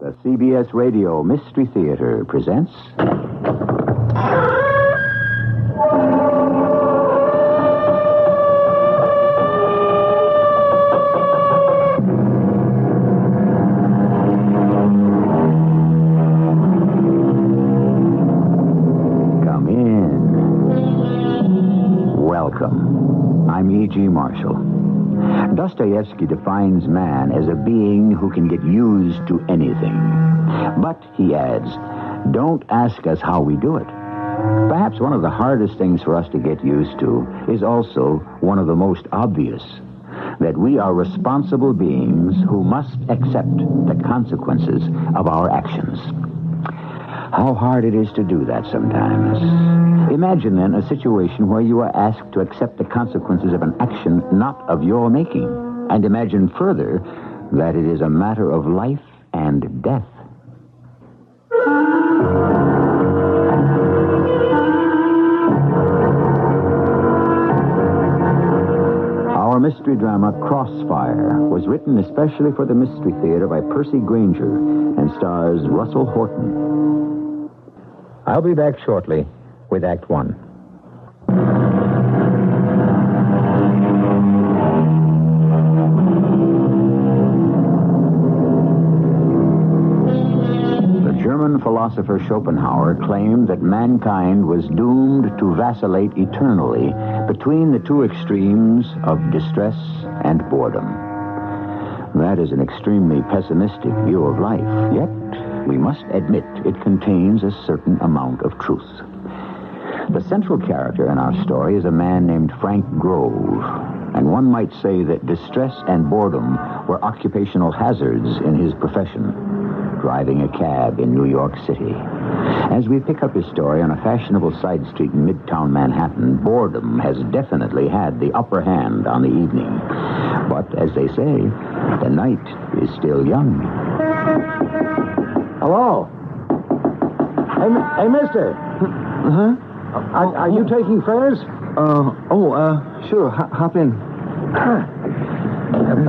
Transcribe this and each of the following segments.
The CBS Radio Mystery Theater presents... Come in. Welcome. I'm E.G. Marshall. Dostoevsky defines man as a being who can get used to anything. But, he adds, don't ask us how we do it. Perhaps one of the hardest things for us to get used to is also one of the most obvious, that we are responsible beings who must accept the consequences of our actions. How hard it is to do that sometimes. Imagine, then, a situation where you are asked to accept the consequences of an action not of your making. And imagine further that it is a matter of life and death. Our mystery drama, Crossfire, was written especially for the Mystery Theater by Percy Granger and stars Russell Horton. I'll be back shortly with Act One. The German philosopher Schopenhauer claimed that mankind was doomed to vacillate eternally between the two extremes of distress and boredom. That is an extremely pessimistic view of life, yet we must admit it contains a certain amount of truth. The central character in our story is a man named Frank Grove, and one might say that distress and boredom were occupational hazards in his profession, driving a cab in New York City. As we pick up his story on a fashionable side street in Midtown Manhattan, boredom has definitely had the upper hand on the evening. But, as they say, the night is still young. Hello? Hey, mister. Huh? Are you taking fares? Sure. Hop in.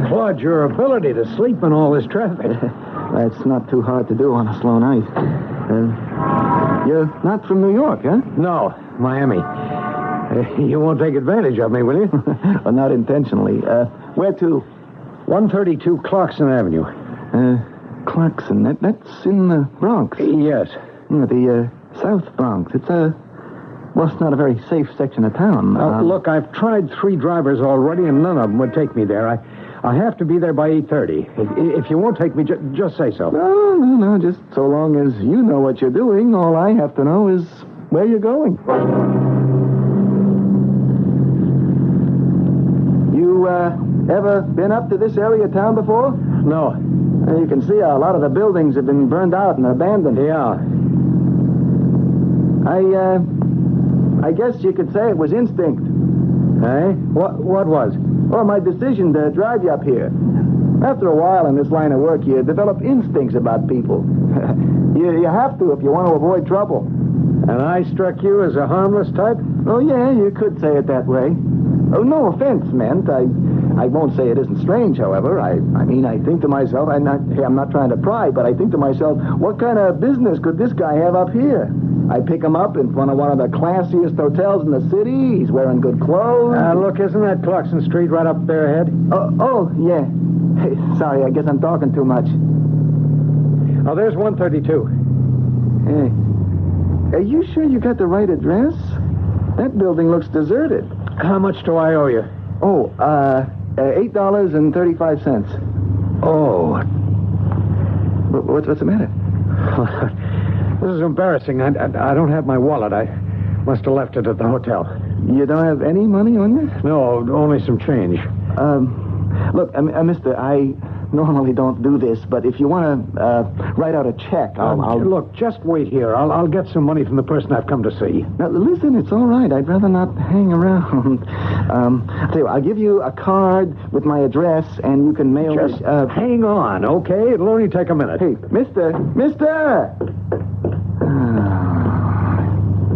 Applaud your ability to sleep in all this traffic. That's not too hard to do on a slow night. You're not from New York, huh? No, Miami. You won't take advantage of me, will you? Well, not intentionally. Where to? 132 Clarkson Avenue. Clarkson. That's in the Bronx. Yes. The South Bronx. It's not a very safe section of town. Look, I've tried 3 drivers already, and none of them would take me there. I have to be there by 8:30. If you won't take me, just say so. No. Just so long as you know what you're doing, all I have to know is where you're going. You, ever been up to this area of town before? No. You can see a lot of the buildings have been burned out and abandoned. Yeah. I guess you could say it was instinct. Hey? What was? Well, my decision to drive you up here. After a while in this line of work, you develop instincts about people. You have to if you want to avoid trouble. And I struck you as a harmless type? Oh, yeah, you could say it that way. Oh, no offense meant. I won't say it isn't strange, however. I mean, I think to myself, I'm not trying to pry, but I think to myself, what kind of business could this guy have up here? I pick him up in front of one of the classiest hotels in the city. He's wearing good clothes. Look, isn't that Clarkson Street right up there ahead? Oh, yeah. Hey, sorry, I guess I'm talking too much. Oh, there's 132. Hey, are you sure you got the right address? That building looks deserted. How much do I owe you? Oh, $8.35. Oh. What's the matter? This is embarrassing. I don't have my wallet. I must have left it at the hotel. You don't have any money on you? No, only some change. Look, mister, I normally don't do this, but if you want to write out a check, I'll... Look, just wait here. I'll get some money from the person I've come to see. Now, listen, it's all right. I'd rather not hang around. I'll tell you what, I'll give you a card with my address, and you can mail Just me... hang on, okay? It'll only take a minute. Hey, mister!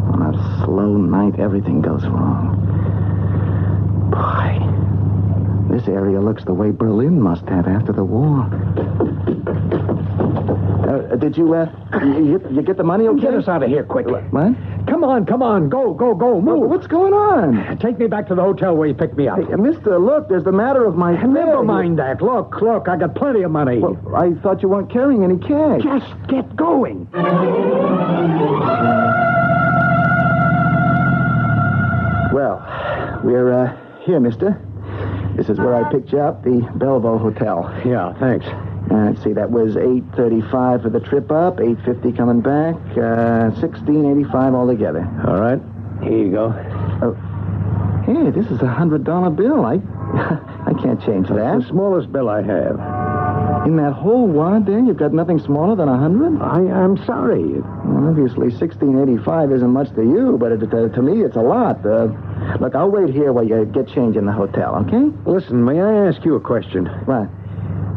On a slow night, everything goes wrong. Boy, this area looks the way Berlin must have after the war. Did you, you get the money okay? Get us out of here quickly. What? Come on. Go, move. What's going on? Take me back to the hotel where you picked me up. Hey, mister, look, there's the matter of my... Never mind that. Look, I got plenty of money. Well, I thought you weren't carrying any cash. Just get going. Well, we're here, mister. This is where I picked you up, the Belleville Hotel. Yeah, thanks. Let's see, that was $8.35 for the trip up, $8.50 coming back, $16.85 altogether. All right, here you go. Oh, hey, this is a $100 bill. I can't change that. That's the smallest bill I have. In that whole wad there, you've got nothing smaller than 100? I'm sorry. Well, obviously, $16.85 isn't much to you, but to me, it's a lot. Look, I'll wait here while you get change in the hotel, okay? Listen, may I ask you a question? What?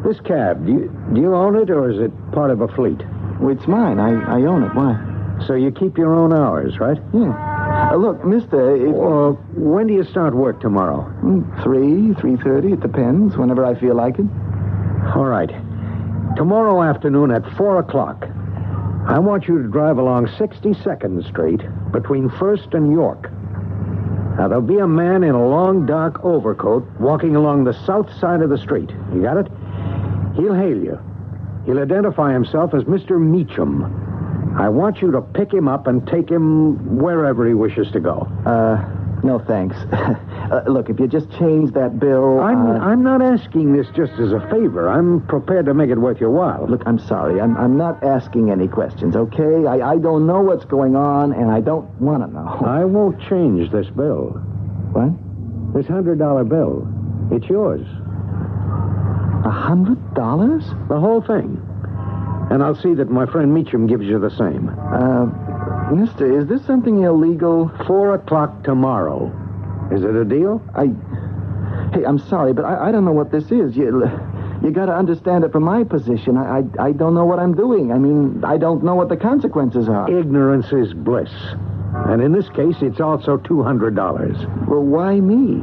This cab, do you own it, or is it part of a fleet? Well, it's mine. I own it. Why? So you keep your own hours, right? Yeah. Look, mister... when do you start work tomorrow? 3:30, it depends, whenever I feel like it. All right. Tomorrow afternoon at 4 o'clock, I want you to drive along 62nd Street between 1st and York. Now, there'll be a man in a long, dark overcoat walking along the south side of the street. You got it? He'll hail you. He'll identify himself as Mr. Meacham. I want you to pick him up and take him wherever he wishes to go. No thanks. Look, if you just change that bill... I'm not asking this just as a favor. I'm prepared to make it worth your while. Look, I'm sorry. I'm not asking any questions, okay? I don't know what's going on, and I don't want to know. I won't change this bill. What? This $100 bill. It's yours. $100? The whole thing. And I'll see that my friend Meacham gives you the same. Mister, is this something illegal? 4 o'clock tomorrow. Is it a deal? Hey, I'm sorry, but I don't know what this is. You got to understand it from my position. I don't know what I'm doing. I mean, I don't know what the consequences are. Ignorance is bliss. And in this case, it's also $200. Well, why me?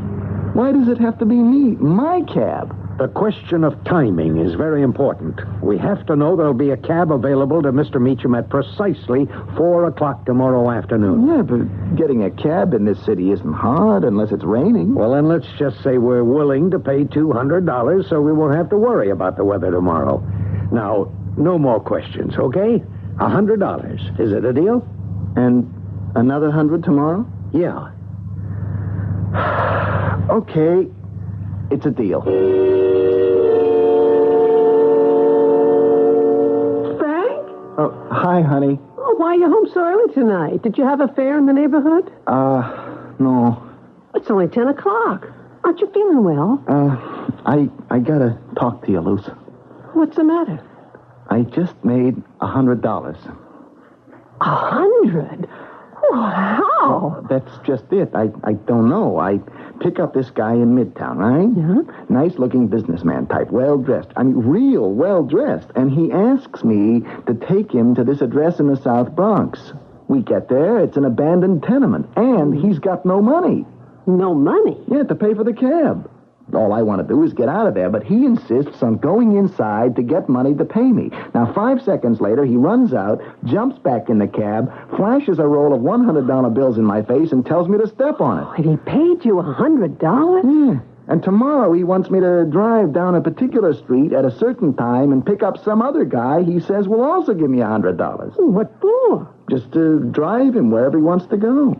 Why does it have to be me? My cab. The question of timing is very important. We have to know there'll be a cab available to Mr. Meacham at precisely 4 o'clock tomorrow afternoon. Yeah, but getting a cab in this city isn't hard unless it's raining. Well, then let's just say we're willing to pay $200 so we won't have to worry about the weather tomorrow. Now, no more questions, okay? $100. Is it a deal? And another 100 tomorrow? Yeah. Okay, it's a deal. Frank? Oh, hi, honey. Oh, why are you home so early tonight? Did you have a fair in the neighborhood? No. It's only 10 o'clock. Aren't you feeling well? I gotta talk to you, Luce. What's the matter? I just made $100. 100? Wow. That's just it. I don't know. I pick up this guy in Midtown, right? Yeah. Nice-looking businessman type, well-dressed. I mean, real well-dressed. And he asks me to take him to this address in the South Bronx. We get there. It's an abandoned tenement. And he's got no money. No money? Yeah, to pay for the cab. All I want to do is get out of there, but he insists on going inside to get money to pay me. Now, 5 seconds later, he runs out, jumps back in the cab, flashes a roll of $100 bills in my face, and tells me to step on it. And he paid you $100? Yeah. And tomorrow he wants me to drive down a particular street at a certain time and pick up some other guy he says will also give me $100. What for? Just to drive him wherever he wants to go.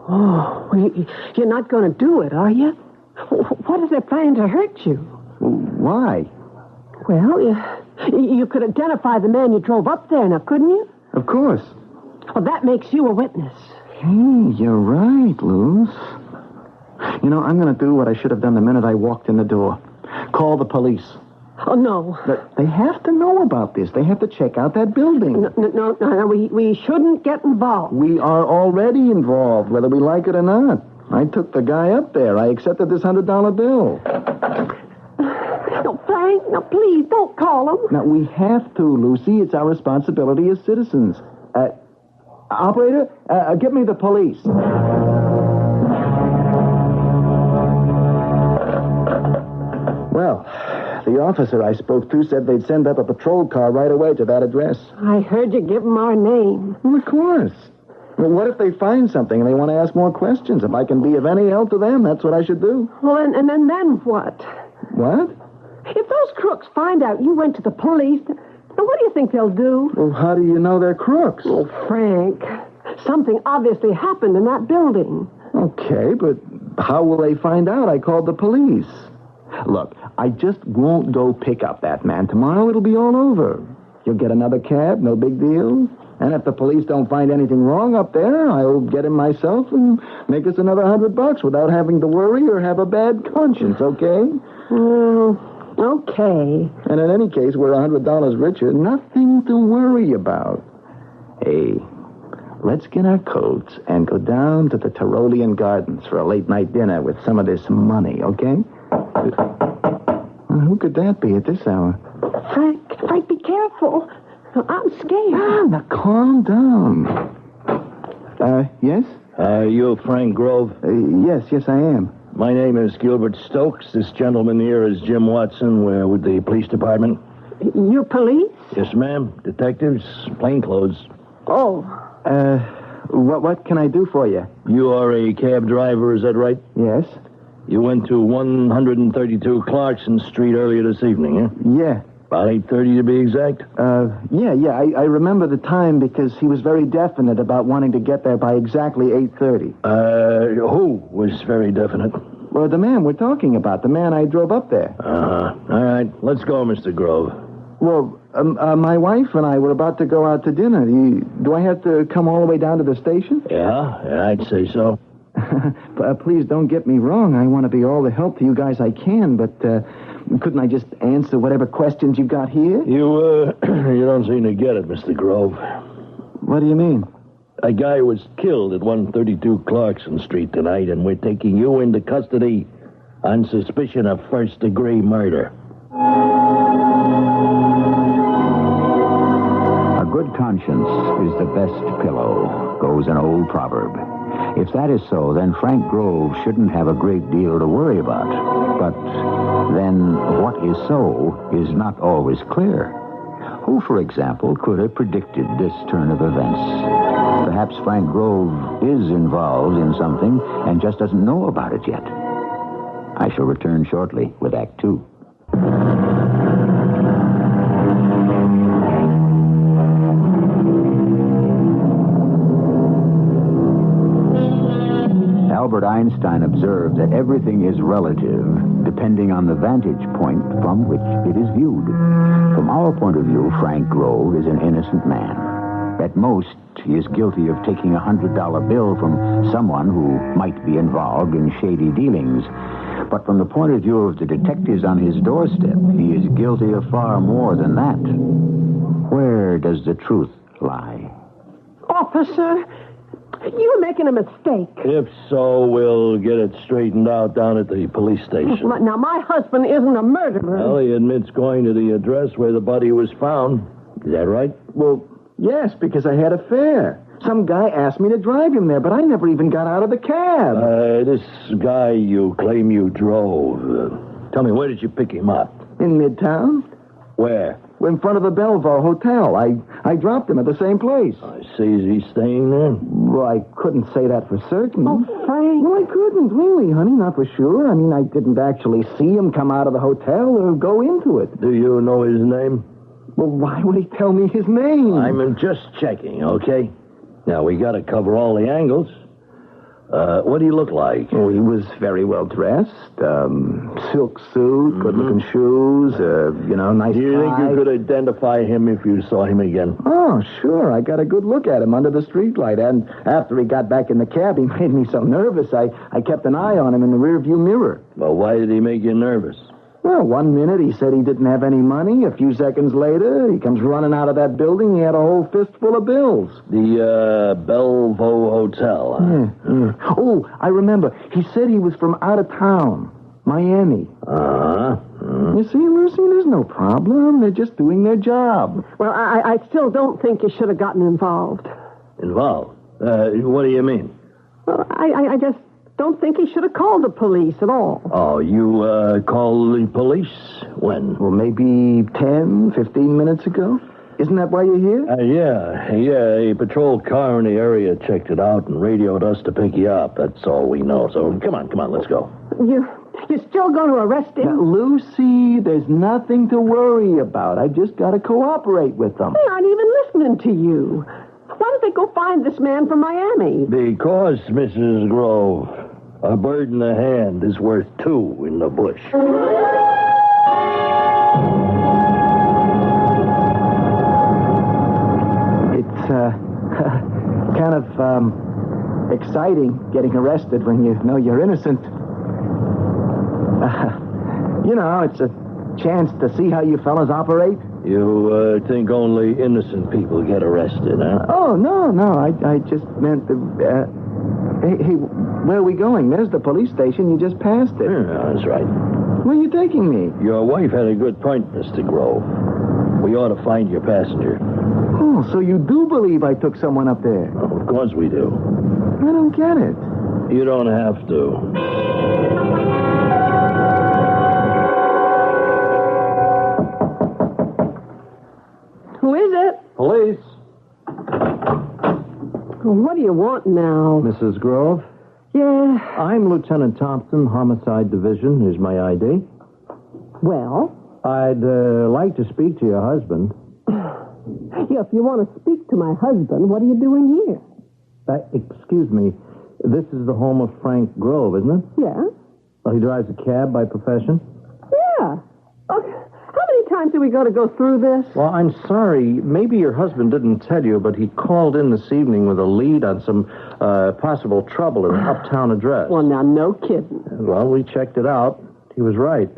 Oh, you're not going to do it, are you? What is their plan to hurt you? Why? Well, you could identify the man you drove up there now, couldn't you? Of course. Well, that makes you a witness. Hey, you're right, Luz. You know, I'm going to do what I should have done the minute I walked in the door. Call the police. Oh, no. But they have to know about this. They have to check out that building. No. We shouldn't get involved. We are already involved, whether we like it or not. I took the guy up there. I accepted this $100 bill. No, Frank, no, please, don't call him. Now, we have to, Lucy. It's our responsibility as citizens. Operator, get me the police. Well, The officer I spoke to said they'd send up a patrol car right away to that address. I heard you give them our name. Well, of course. Well, what if they find something and they want to ask more questions? If I can be of any help to them, that's what I should do. Well, and then what? What? If those crooks find out you went to the police, now what do you think they'll do? Well, how do you know they're crooks? Oh, Frank, something obviously happened in that building. Okay, but how will they find out I called the police? Look, I just won't go pick up that man. Tomorrow it'll be all over. You'll get another cab, no big deal. And if the police don't find anything wrong up there, I'll get him myself and make us another $100 without having to worry or have a bad conscience, okay? Okay. And in any case, we're $100 richer. Nothing to worry about. Hey, let's get our coats and go down to the Tyrolean Gardens for a late-night dinner with some of this money, okay? Who could that be at this hour? Frank, be careful. I'm scared. Now, calm down. Yes? You Frank Grove? Yes, I am. My name is Gilbert Stokes. This gentleman here is Jim Watson. We're with the police department. You police? Yes, ma'am. Detectives, plainclothes. Oh. What can I do for you? You are a cab driver, is that right? Yes. You went to 132 Clarkson Street earlier this evening, eh? Yeah. About 8:30 to be exact? Yeah. I remember the time because he was very definite about wanting to get there by exactly 8:30. Who was very definite? Well, the man we're talking about, the man I drove up there. All right, let's go, Mr. Grove. Well, my wife and I were about to go out to dinner. Do I have to come all the way down to the station? Yeah, I'd say so. Please don't get me wrong. I want to be all the help to you guys I can, but couldn't I just answer whatever questions you got here? You don't seem to get it, Mr. Grove. What do you mean? A guy was killed at 132 Clarkson Street tonight, and we're taking you into custody on suspicion of first-degree murder. A good conscience is the best pillow, goes an old proverb. If that is so, then Frank Grove shouldn't have a great deal to worry about. But then what is so is not always clear. Who, for example, could have predicted this turn of events? Perhaps Frank Grove is involved in something and just doesn't know about it yet. I shall return shortly with Act 2. Albert Einstein observed that everything is relative, depending on the vantage point from which it is viewed. From our point of view, Frank Grove is an innocent man. At most, he is guilty of taking a $100 bill from someone who might be involved in shady dealings. But from the point of view of the detectives on his doorstep, he is guilty of far more than that. Where does the truth lie? Officer, you're making a mistake. If so, we'll get it straightened out down at the police station. Now, my husband isn't a murderer. Well, he admits going to the address where the body was found. Is that right? Well, yes, because I had a fare. Some guy asked me to drive him there, but I never even got out of the cab. This guy you claim you drove. Tell me, where did you pick him up? In Midtown? Where? In front of the Bellevue Hotel. I dropped him at the same place. I see. Is he staying there? Well, I couldn't say that for certain. Oh, Frank. Well, I couldn't, really, honey, not for sure. I mean, I didn't actually see him come out of the hotel or go into it. Do you know his name? Well, why would he tell me his name? I'm just checking, okay? Now, we got to cover all the angles. What do you look like? Oh, he was very well dressed. Silk suit, good-looking shoes, nice Do you tie. think you could identify him if you saw him again? Oh, sure. I got a good look at him under the streetlight. And after he got back in the cab, he made me so nervous, I kept an eye on him in the rearview mirror. Well, why did he make you nervous? Well, 1 minute he said he didn't have any money. A few seconds later, he comes running out of that building. He had a whole fistful of bills. The Bellevue Hotel. Huh? Yeah. Oh, I remember. He said he was from out of town, Miami. You see, Lucy, there's no problem. They're just doing their job. Well, I still don't think you should have gotten involved. Involved? What do you mean? Well, I don't think he should have called the police at all. Oh, you called the police? When? Well, maybe 10, 15 minutes ago. Isn't that why you're here? Yeah. A patrol car in the area checked it out and radioed us to pick you up. That's all we know. So come on, let's go. You're still going to arrest him? Now, Lucy, there's nothing to worry about. I just got to cooperate with them. They're not even listening to you. Why don't they go find this man from Miami? Because, Mrs. Grove, a bird in the hand is worth two in the bush. It's kind of exciting getting arrested when you know you're innocent. It's a chance to see how you fellas operate. You think only innocent people get arrested, huh? Oh, no. I just meant Hey, where are we going? There's the police station. You just passed it. Yeah, that's right. Where are you taking me? Your wife had a good point, Mr. Grove. We ought to find your passenger. Oh, so you do believe I took someone up there? Oh, of course we do. I don't get it. You don't have to. Who is it? Police. What do you want now? Mrs. Grove? Yeah. I'm Lieutenant Thompson, Homicide Division. Here's my ID. Well? I'd like to speak to your husband. Yeah, if you want to speak to my husband, what are you doing here? Excuse me. This is the home of Frank Grove, isn't it? Yeah. Well, he drives a cab by profession? Yeah. Okay. How many times are we going to go through this? Well, I'm sorry. Maybe your husband didn't tell you, but he called in this evening with a lead on some possible trouble at an uptown address. Well, now, no kidding. Well, we checked it out. He was right.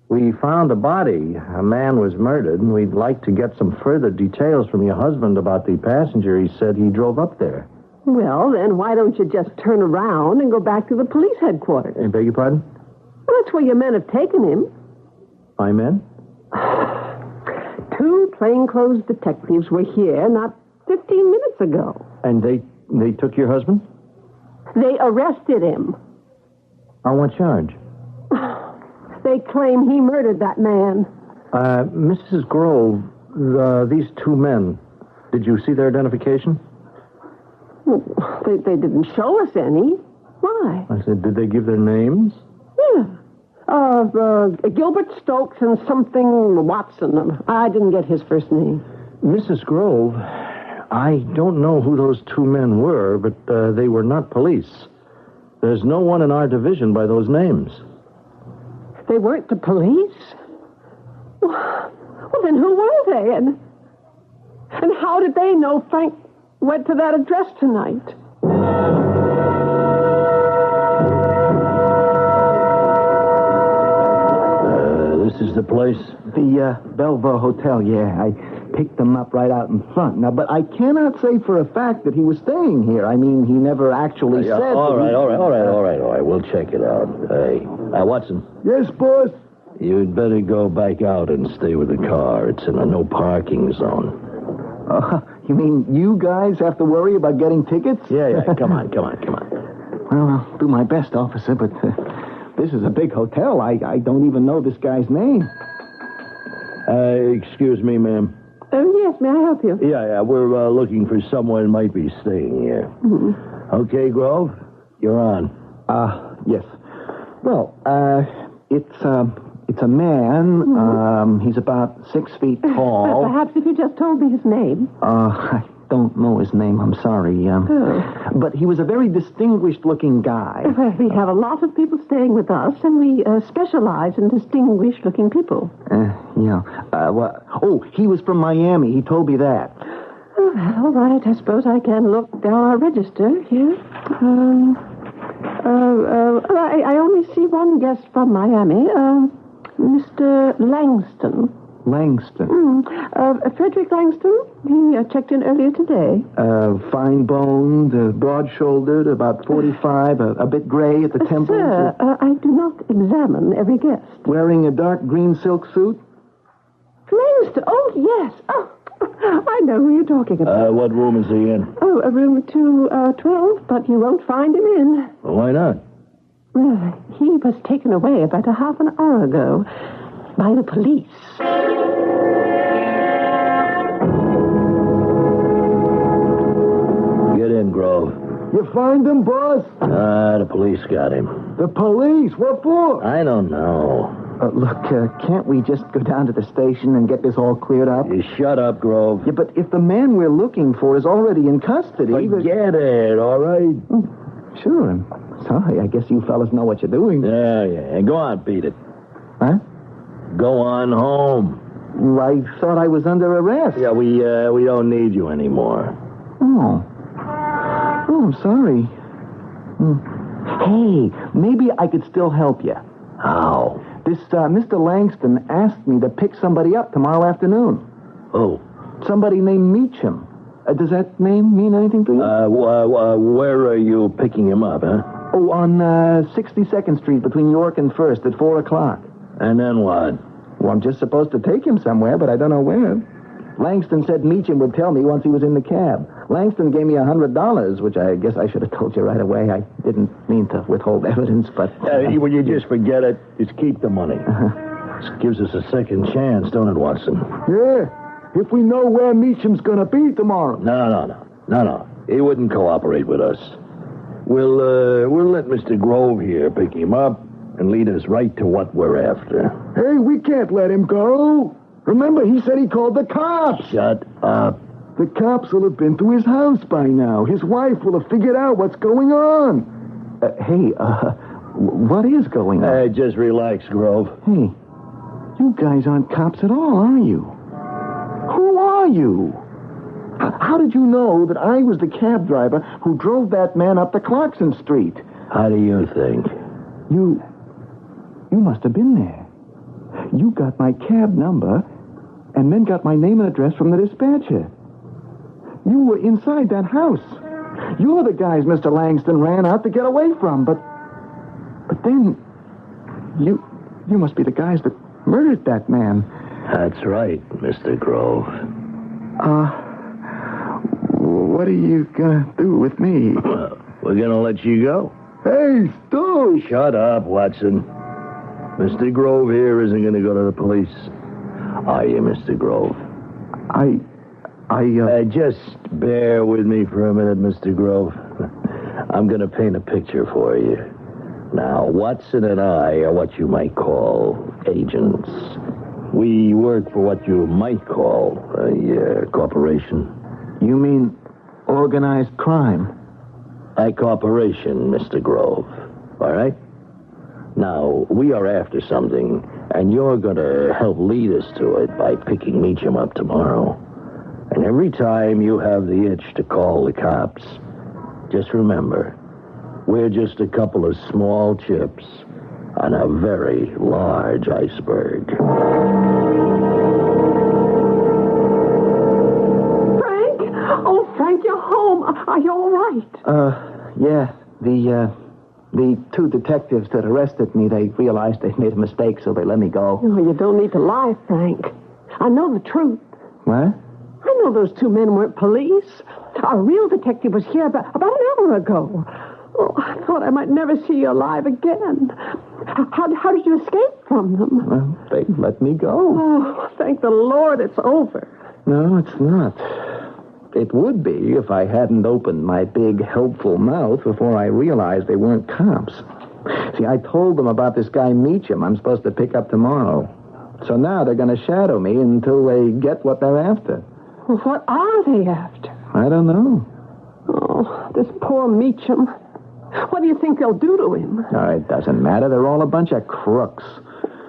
We found a body. A man was murdered, and we'd like to get some further details from your husband about the passenger he said he drove up there. Well, then why don't you just turn around and go back to the police headquarters? I beg your pardon? Well, that's where your men have taken him. My men? 2 plainclothes detectives were here not 15 minutes ago. And they took your husband? They arrested him. On what charge? They claim he murdered that man. Mrs. Grove, these 2 men, did you see their identification? They didn't show us any. Why? I said, did they give their names? Yeah. Gilbert Stokes and something Watson. I didn't get his first name. Mrs. Grove, I don't know who those 2 men were, but they were not police. There's no one in our division by those names. They weren't the police? Well, then who were they? And how did they know Frank went to that address tonight? This is the place? The Bellevue Hotel, yeah. I picked them up right out in front. Now, but I cannot say for a fact that he was staying here. I mean, he never actually said... All right. We'll check it out. Hey, Watson. Yes, boss? You'd better go back out and stay with the car. It's in a no parking zone. You mean you guys have to worry about getting tickets? Yeah. Come on. Well, I'll do my best, officer, but this is a big hotel. I don't even know this guy's name. Excuse me, ma'am. Yes, may I help you? Yeah, we're looking for someone who might be staying here. Mm-hmm. Okay, Grove, you're on. Yes. Well, it's a man. Mm-hmm. He's about 6 feet tall. Perhaps if you just told me his name. I don't know his name, I'm sorry. But he was a very distinguished-looking guy. Well, we have a lot of people staying with us, and we specialize in distinguished-looking people. He was from Miami. He told me that. All right, I suppose I can look down our register here. I only see one guest from Miami, Mr. Langston. Langston? Frederick Langston. He checked in earlier today. Fine-boned, broad-shouldered, about 45, a bit gray at the temples. Sir, I do not examine every guest. Wearing a dark green silk suit? Langston? Oh, yes. Oh, I know who you're talking about. What room is he in? Oh, room 212, but you won't find him in. Well, why not? Well, he was taken away about a half an hour ago by the police. Get in, Grove. You find him, boss? The police got him. The police? What for? I don't know. Look, can't we just go down to the station and get this all cleared up? You shut up, Grove. Yeah, but if the man we're looking for is already in custody... Forget it, all right? Sure, I'm sorry. I guess you fellas know what you're doing. Yeah. Go on, beat it. Huh? Go on home. Well, I thought I was under arrest. Yeah, we don't need you anymore. Oh, I'm sorry. Hey, maybe I could still help you. How? This Mr. Langston asked me to pick somebody up tomorrow afternoon. Oh. Somebody named Meacham. Does that name mean anything to you? Where are you picking him up, huh? Oh, on 62nd Street between York and 1st at 4 o'clock. And then what? Well, I'm just supposed to take him somewhere, but I don't know where. Langston said Meacham would tell me once he was in the cab. Langston gave me $100, which I guess I should have told you right away. I didn't mean to withhold evidence, but... Will you just forget it? Just keep the money. This gives us a second chance, don't it, Watson? Yeah, if we know where Meacham's going to be tomorrow. No. He wouldn't cooperate with us. We'll let Mr. Grove here pick him up and lead us right to what we're after. Hey, we can't let him go. Remember, he said he called the cops. Shut up. The cops will have been to his house by now. His wife will have figured out what's going on. What is going on? Just relax, Grove. Hey, you guys aren't cops at all, are you? Who are you? How did you know that I was the cab driver who drove that man up to Clarkson Street? How do you think? You must have been there. You got my cab number and then got my name and address from the dispatcher. You were inside that house. You're the guys Mr. Langston ran out to get away from, but then you must be the guys that murdered that man. That's right, Mr. Grove. What are you gonna do with me? We're gonna let you go. Hey, Stu! Shut up, Watson. Mr. Grove here isn't gonna go to the police. Are you, Mr. Grove? Just bear with me for a minute, Mr. Grove. I'm going to paint a picture for you. Now, Watson and I are what you might call agents. We work for what you might call a corporation. You mean organized crime? A corporation, Mr. Grove. All right? Now, we are after something, and you're going to help lead us to it by picking Meacham up tomorrow. And every time you have the itch to call the cops, just remember, we're just a couple of small chips on a very large iceberg. Frank? Oh, Frank, you're home. Are you all right? Yeah. The two detectives that arrested me, they realized they'd made a mistake, so they let me go. Oh, you don't need to lie, Frank. I know the truth. What? I know those two men weren't police. Our real detective was here about an hour ago. Oh, I thought I might never see you alive again. How did you escape from them? Well, they let me go. Oh, thank the Lord it's over. No, it's not. It would be if I hadn't opened my big, helpful mouth before I realized they weren't cops. See, I told them about this guy Meacham I'm supposed to pick up tomorrow. So now they're going to shadow me until they get what they're after. Well, what are they after? I don't know. Oh, this poor Meacham. What do you think they'll do to him? Oh, it doesn't matter. They're all a bunch of crooks.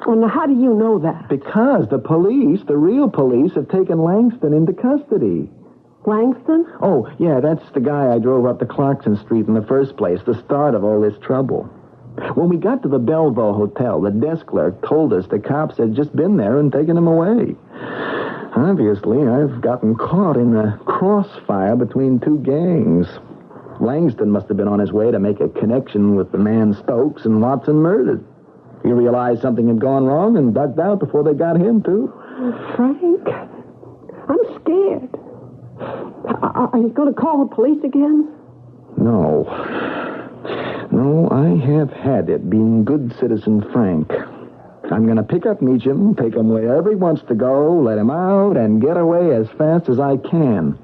Well, now, how do you know that? Because the police, the real police, have taken Langston into custody. Langston? Oh, yeah, that's the guy I drove up to Clarkson Street in the first place, the start of all this trouble. When we got to the Belleville Hotel, the desk clerk told us the cops had just been there and taken him away. Obviously, I've gotten caught in a crossfire between two gangs. Langston must have been on his way to make a connection with the man Stokes and Watson murdered. He realized something had gone wrong and ducked out before they got him, too. Frank, I'm scared. Are you going to call the police again? No, No, I have had it, being good citizen Frank. I'm going to pick up Meacham, take him wherever he wants to go, let him out, and get away as fast as I can.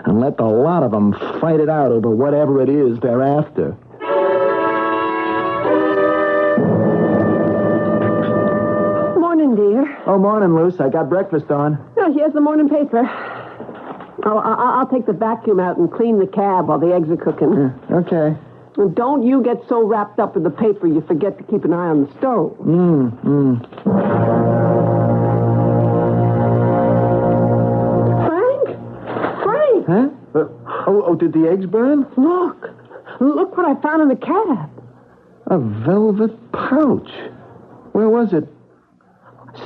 And let the lot of them fight it out over whatever it is they're after. Morning, dear. Oh, morning, Luce. I got breakfast on. Oh, here's the morning paper. Oh, I'll take the vacuum out and clean the cab while the eggs are cooking. Okay. And don't you get so wrapped up in the paper you forget to keep an eye on the stove. Frank? Huh? Did the eggs burn? Look what I found in the cab. A velvet pouch. Where was it?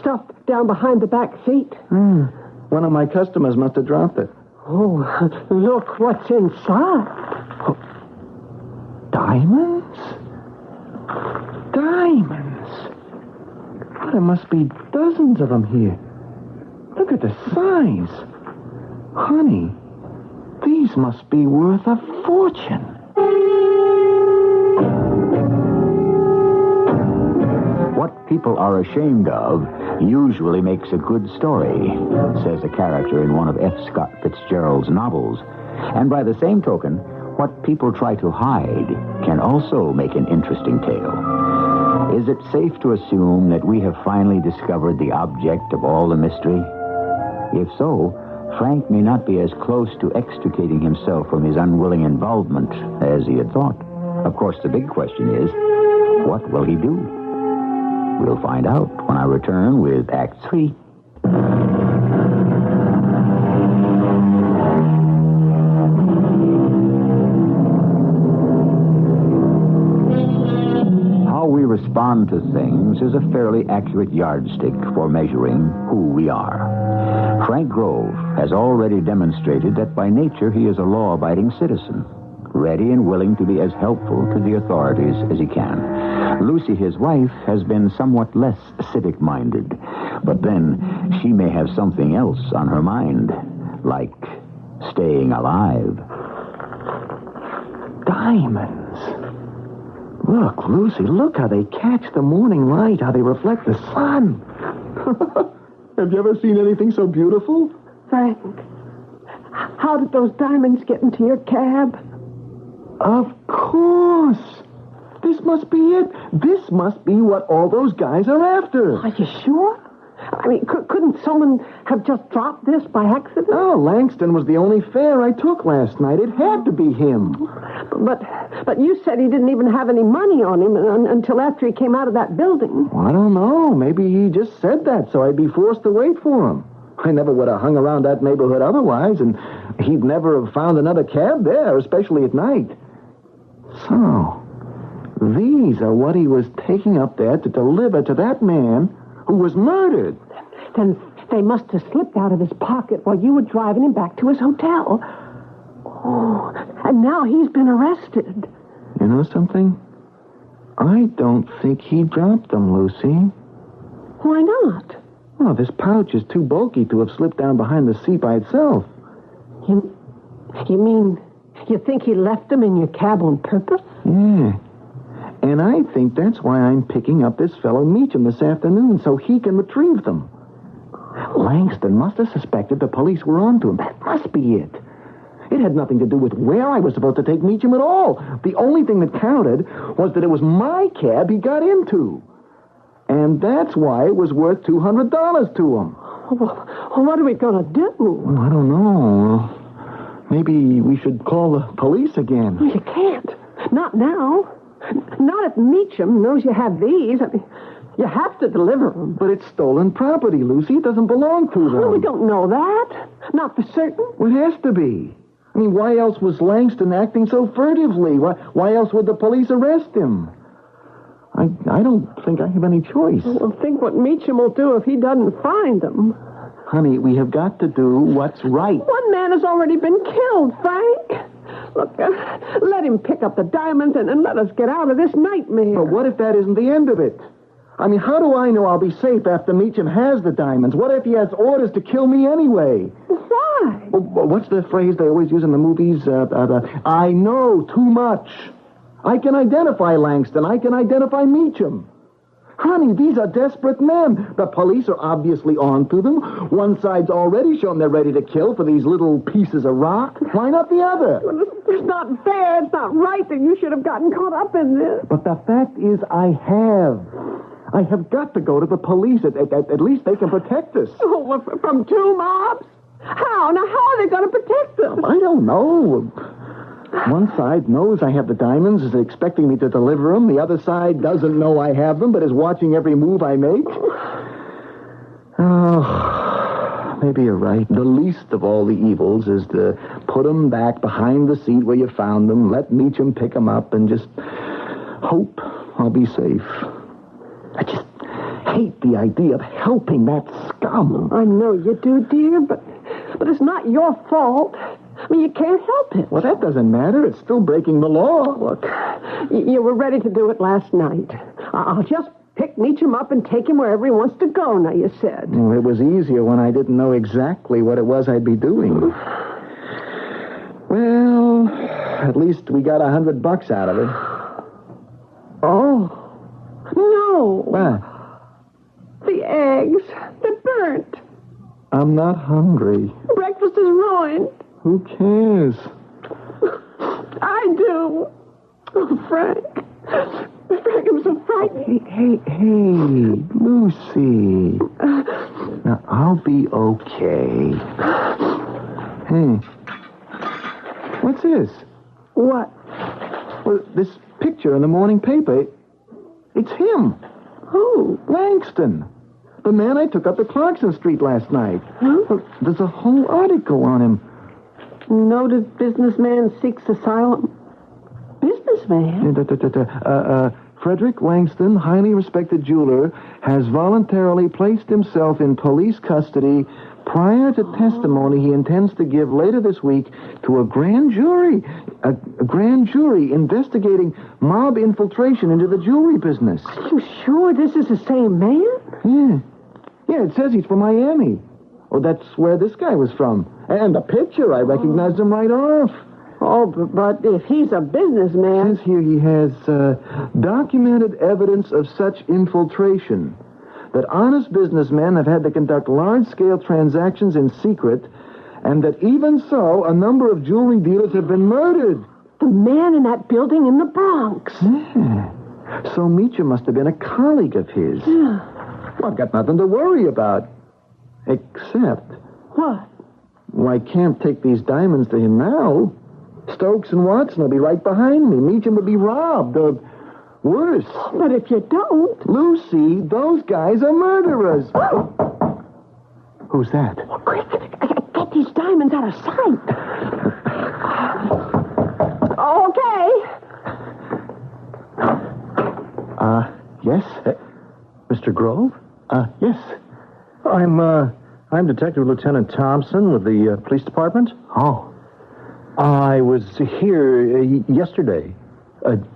Stuffed down behind the back seat. One of my customers must have dropped it. Oh, look what's inside. Diamonds? Diamonds. Oh, there must be dozens of them here. Look at the size. Honey, these must be worth a fortune. What people are ashamed of usually makes a good story, says a character in one of F. Scott Fitzgerald's novels. And by the same token, what people try to hide can also make an interesting tale. Is it safe to assume that we have finally discovered the object of all the mystery? If so, Frank may not be as close to extricating himself from his unwilling involvement as he had thought. Of course, the big question is, what will he do? We'll find out when I return with Act 3. How we respond to things is a fairly accurate yardstick for measuring who we are. Frank Grove has already demonstrated that by nature he is a law-abiding citizen, ready and willing to be as helpful to the authorities as he can. Lucy, his wife, has been somewhat less civic-minded, but then she may have something else on her mind, like staying alive. Diamonds. Look, Lucy, look how they catch the morning light, how they reflect the sun. Have you ever seen anything so beautiful? Frank, how did those diamonds get into your cab? Of course. This must be it. This must be what all those guys are after. Are you sure? I mean, couldn't someone have just dropped this by accident? Oh, Langston was the only fare I took last night. It had to be him. But you said he didn't even have any money on him until after he came out of that building. Well, I don't know. Maybe he just said that so I'd be forced to wait for him. I never would have hung around that neighborhood otherwise, and he'd never have found another cab there, especially at night. So, these are what he was taking up there to deliver to that man who was murdered. Then they must have slipped out of his pocket while you were driving him back to his hotel. Oh, and now he's been arrested. You know something? I don't think he dropped them, Lucy. Why not? Well, this pouch is too bulky to have slipped down behind the seat by itself. You mean you think he left them in your cab on purpose? Yeah. And I think that's why I'm picking up this fellow Meacham this afternoon, so he can retrieve them. Langston must have suspected the police were onto him. That must be it. It had nothing to do with where I was supposed to take Meacham at all. The only thing that counted was that it was my cab he got into. And that's why it was worth $200 to him. Well, what are we going to do? Well, I don't know. Maybe we should call the police again. You can't. Not now. Not if Meacham knows you have these. I mean, you have to deliver them. But it's stolen property, Lucy. It doesn't belong to them. Well, we don't know that. Not for certain. Well, it has to be. I mean, why else was Langston acting so furtively? Why else would the police arrest him? I don't think I have any choice. Well, think what Meacham will do if he doesn't find them. Honey, we have got to do what's right. One man has already been killed, Frank. Look, let him pick up the diamonds and let us get out of this nightmare. But what if that isn't the end of it? I mean, how do I know I'll be safe after Meacham has the diamonds? What if he has orders to kill me anyway? Why? What's the phrase they always use in the movies? I know too much. I can identify Langston. I can identify Meacham. Honey, these are desperate men. The police are obviously on to them. One side's already shown they're ready to kill for these little pieces of rock. Why not the other? Well, it's not fair. It's not right that you should have gotten caught up in this. But the fact is, I have got to go to the police. At least they can protect us. Oh, well, from two mobs? How? Now, how are they going to protect us? I don't know. One side knows I have the diamonds, is expecting me to deliver them. The other side doesn't know I have them, but is watching every move I make. Oh, maybe you're right. The least of all the evils is to put them back behind the seat where you found them, let Meacham pick them up, and just hope I'll be safe. I just hate the idea of helping that scum. I know you do, dear, but it's not your fault. I mean, you can't help it. Well, that doesn't matter. It's still breaking the law. Look, you were ready to do it last night. I'll just pick Meacham up and take him wherever he wants to go, now you said. Well, it was easier when I didn't know exactly what it was I'd be doing. Well, at least we got $100 out of it. Oh, no. What? The eggs. They're burnt. I'm not hungry. Breakfast is ruined. Who cares? I do. Oh, Frank. Frank, I'm so frightened. Hey, Lucy. Now, I'll be okay. Hey. What's this? What? Well, this picture in the morning paper. It's him. Who? Langston. The man I took up to Clarkson Street last night. Huh? There's a whole article on him. Noted businessman seeks asylum. Businessman? Frederick Langston, highly respected jeweler, has voluntarily placed himself in police custody prior to testimony he intends to give later this week to a grand jury. A grand jury investigating mob infiltration into the jewelry business. Are you sure this is the same man? Yeah, it says he's from Miami. Oh, that's where this guy was from. And the picture, I recognized him right off. Oh, but if he's a businessman... It says here he has documented evidence of such infiltration, that honest businessmen have had to conduct large-scale transactions in secret, and that even so, a number of jewelry dealers have been murdered. The man in that building in the Bronx. Yeah. So Meacham must have been a colleague of his. Yeah. Well, I've got nothing to worry about. Except... What? Well, I can't take these diamonds to him now. Stokes and Watson will be right behind me. Meacham will be robbed, or worse. But if you don't... Lucy, those guys are murderers. Who's that? Oh, quick, get these diamonds out of sight. Okay. Yes? Mr. Grove? Yes. I'm Detective Lieutenant Thompson with the police department. Oh. I was here yesterday.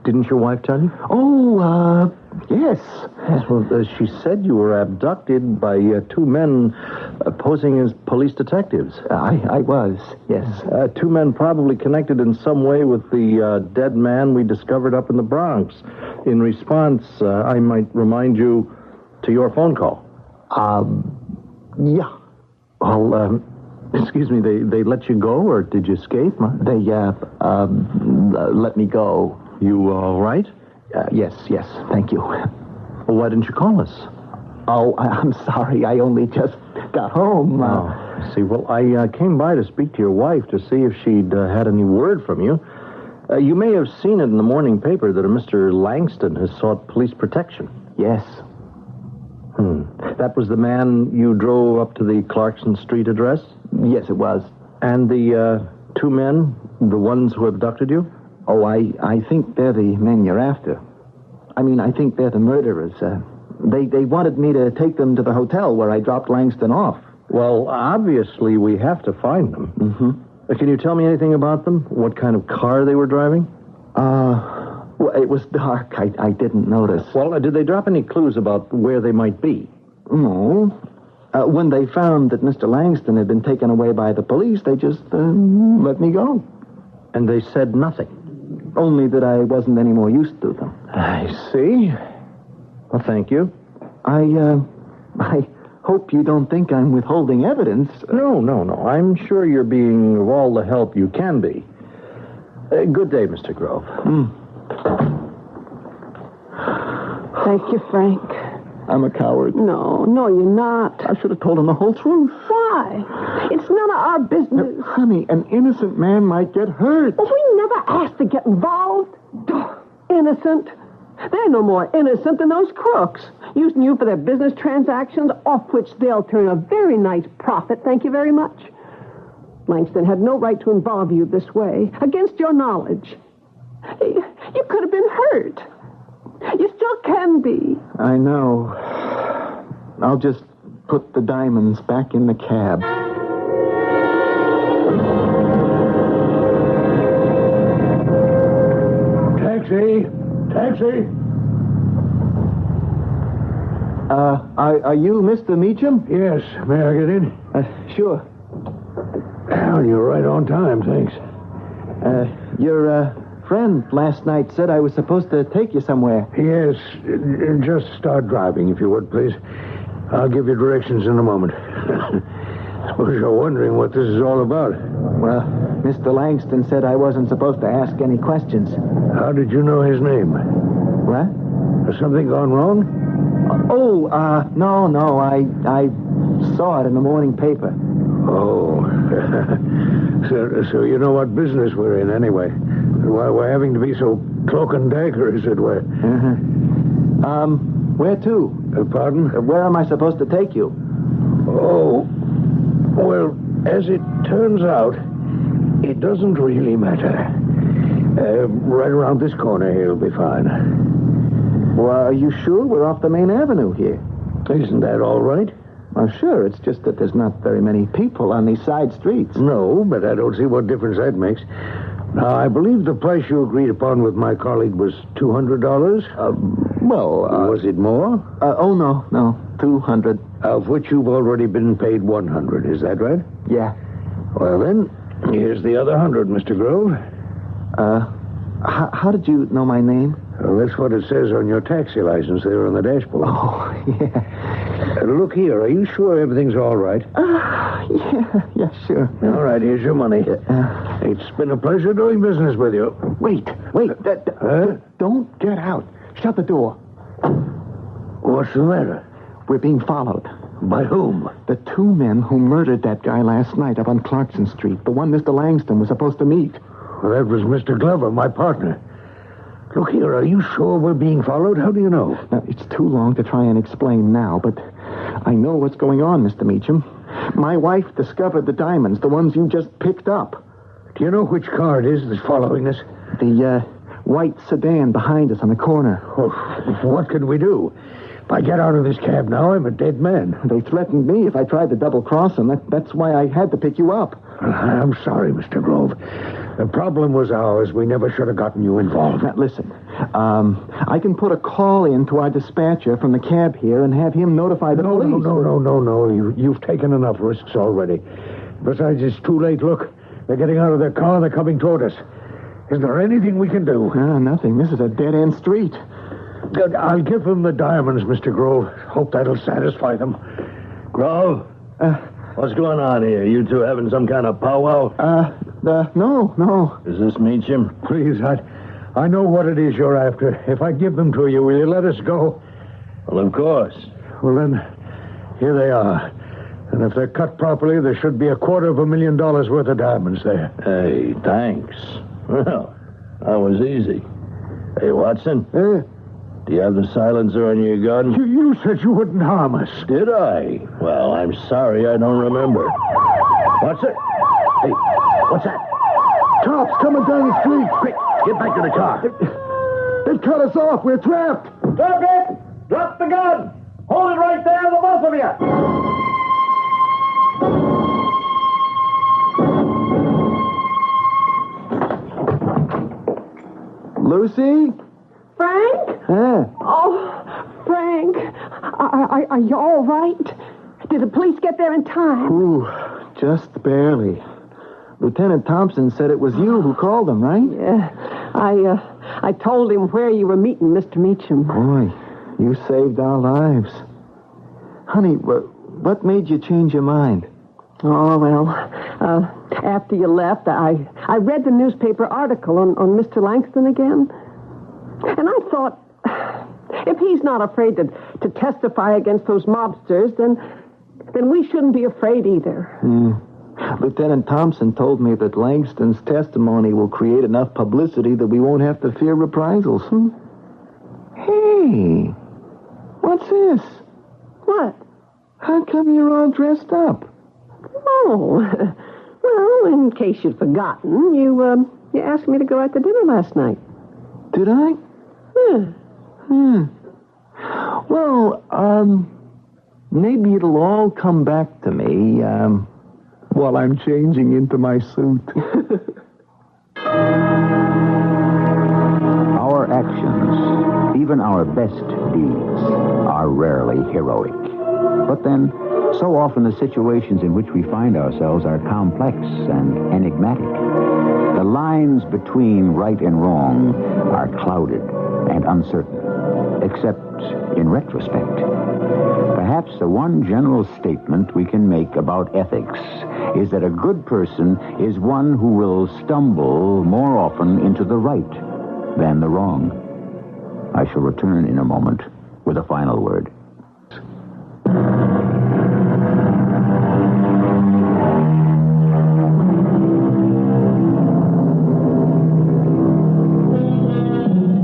Didn't your wife tell you? Oh, yes. Yes, well, she said you were abducted by two men posing as police detectives. I was, yes. Two men probably connected in some way with the dead man we discovered up in the Bronx. In response, I might remind you to your phone call. Yeah. Well, excuse me, they let you go, or did you escape? They, let me go. You all right? Yes, thank you. Well, why didn't you call us? Oh, I'm sorry. I only just got home. I see. Well, I came by to speak to your wife to see if she'd had any word from you. You may have seen it in the morning paper that a Mr. Langston has sought police protection. Yes. That was the man you drove up to the Clarkson Street address? Yes, it was. And the two men, the ones who abducted you? Oh, I think they're the men you're after. I mean, I think they're the murderers. They wanted me to take them to the hotel where I dropped Langston off. Well, obviously, we have to find them. Mm-hmm. Can you tell me anything about them? What kind of car they were driving? Well, it was dark. I didn't notice. Well, did they drop any clues about where they might be? No. When they found that Mr. Langston had been taken away by the police, they just let me go. And they said nothing? only that I wasn't any more used to them. I see. Well, thank you. I hope you don't think I'm withholding evidence. No. I'm sure you're being of all the help you can be. Good day, Mr. Grove. Thank you, Frank. I'm a coward. No, you're not. I should have told him the whole truth. Why? It's none of our business. Honey, an innocent man might get hurt. Well, we never asked to get involved. Innocent? They're no more innocent than those crooks, using you for their business transactions, off which they'll turn a very nice profit, thank you very much. Langston had no right to involve you this way, against your knowledge. You could have been hurt. You still can be. I know. I'll just put the diamonds back in the cab. Taxi! Are you Mr. Meacham? Yes, may I get in? Sure. Well, you're right on time, thanks. Your friend last night said I was supposed to take you somewhere. Yes, just start driving, if you would, please. I'll give you directions in a moment. Suppose you're wondering what this is all about. Well, Mr. Langston said I wasn't supposed to ask any questions. How did you know his name? What? Has something gone wrong? No. I saw it in the morning paper. Oh. So you know what business we're in, anyway. Why we're having to be so cloak and dagger, as it were. Where to? Pardon? Where am I supposed to take you? Oh, well, as it turns out, it doesn't really matter. Right around this corner here will be fine. Well, are you sure we're off the main avenue here? Isn't that all right? Well, sure. It's just that there's not very many people on these side streets. No, but I don't see what difference that makes. Now, I believe the price you agreed upon with my colleague was $200? Was it more? No. 200. Of which you've already been paid 100, is that right? Yeah. Well, then, here's the other 100, Mr. Grove. How did you know my name? Well, that's what it says on your taxi license there on the dashboard. Oh, yeah. Look here, are you sure everything's all right? Yeah, sure. All right, here's your money. It's been a pleasure doing business with you. Wait. Don't get out. Shut the door. What's the matter? We're being followed. By whom? The two men who murdered that guy last night up on Clarkson Street. The one Mr. Langston was supposed to meet. Well, that was Mr. Glover, my partner. Look here, are you sure we're being followed? How do you know? Now, it's too long to try and explain now, but I know what's going on, Mr. Meacham. My wife discovered the diamonds, the ones you just picked up. Do you know which car it is that's following us? The white sedan behind us on the corner. Oh, what can we do? If I get out of this cab now, I'm a dead man. They threatened me if I tried to double-cross them. That's why I had to pick you up. I'm sorry, Mr. Grove. The problem was ours. We never should have gotten you involved. Now, listen. I can put a call in to our dispatcher from the cab here and have him notify the police. No. You've taken enough risks already. Besides, it's too late. Look, they're getting out of their car. They're coming toward us. Is there anything we can do? Nothing. This is a dead-end street. Good. I'll give them the diamonds, Mr. Grove. Hope that'll satisfy them. Grove? What's going on here? You two having some kind of powwow? No. Is this Meacham? Please, I know what it is you're after. If I give them to you, will you let us go? Well, of course. Well, then, here they are. And if they're cut properly, there should be $250,000 worth of diamonds there. Hey, thanks. Well, that was easy. Hey, Watson? Do you have the silencer on your gun? You said you wouldn't harm us. Did I? Well, I'm sorry, I don't remember. Watson? Hey, what's that? Cops coming down the street. Quick, get back to the car. They cut us off. We're trapped. Drop it! Drop the gun! Hold it right there, the both of you! Lucy? Frank? Oh, Frank. Are you all right? Did the police get there in time? Ooh, just barely. Lieutenant Thompson said it was you who called them, right? Yeah. I told him where you were meeting Mr. Meacham. Boy, you saved our lives. Honey, what made you change your mind? Oh, well, after you left, I read the newspaper article on Mr. Langston again. And I thought, if he's not afraid to testify against those mobsters, then we shouldn't be afraid either. Lieutenant Thompson told me that Langston's testimony will create enough publicity that we won't have to fear reprisals. Hey, what's this? What? How come you're all dressed up? Oh, well, in case you'd forgotten, you asked me to go out to dinner last night. Did I? Yeah. Well, maybe it'll all come back to me, while I'm changing into my suit. Our actions, even our best deeds, are rarely heroic. But then, so often the situations in which we find ourselves are complex and enigmatic. The lines between right and wrong are clouded and uncertain, except in retrospect. Perhaps the one general statement we can make about ethics is that a good person is one who will stumble more often into the right than the wrong. I shall return in a moment with a final word.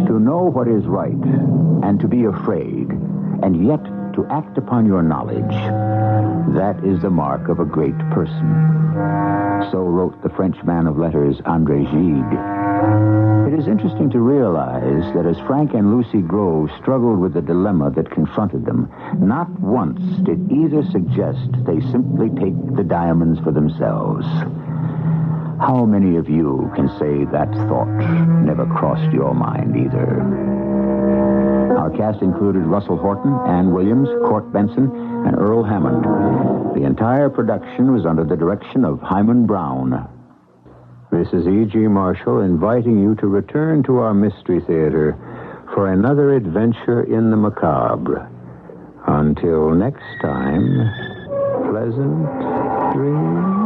To know what is right and to be afraid, and yet to act upon your knowledge, that is the mark of a great person. So wrote the French man of letters, André Gide. It is interesting to realize that as Frank and Lucy Grove struggled with the dilemma that confronted them, not once did either suggest they simply take the diamonds for themselves. How many of you can say that thought never crossed your mind either? Our cast included Russell Horton, Ann Williams, Court Benson, and Earl Hammond. The entire production was under the direction of Hyman Brown. This is E.G. Marshall inviting you to return to our Mystery Theater for another adventure in the macabre. Until next time, pleasant dreams.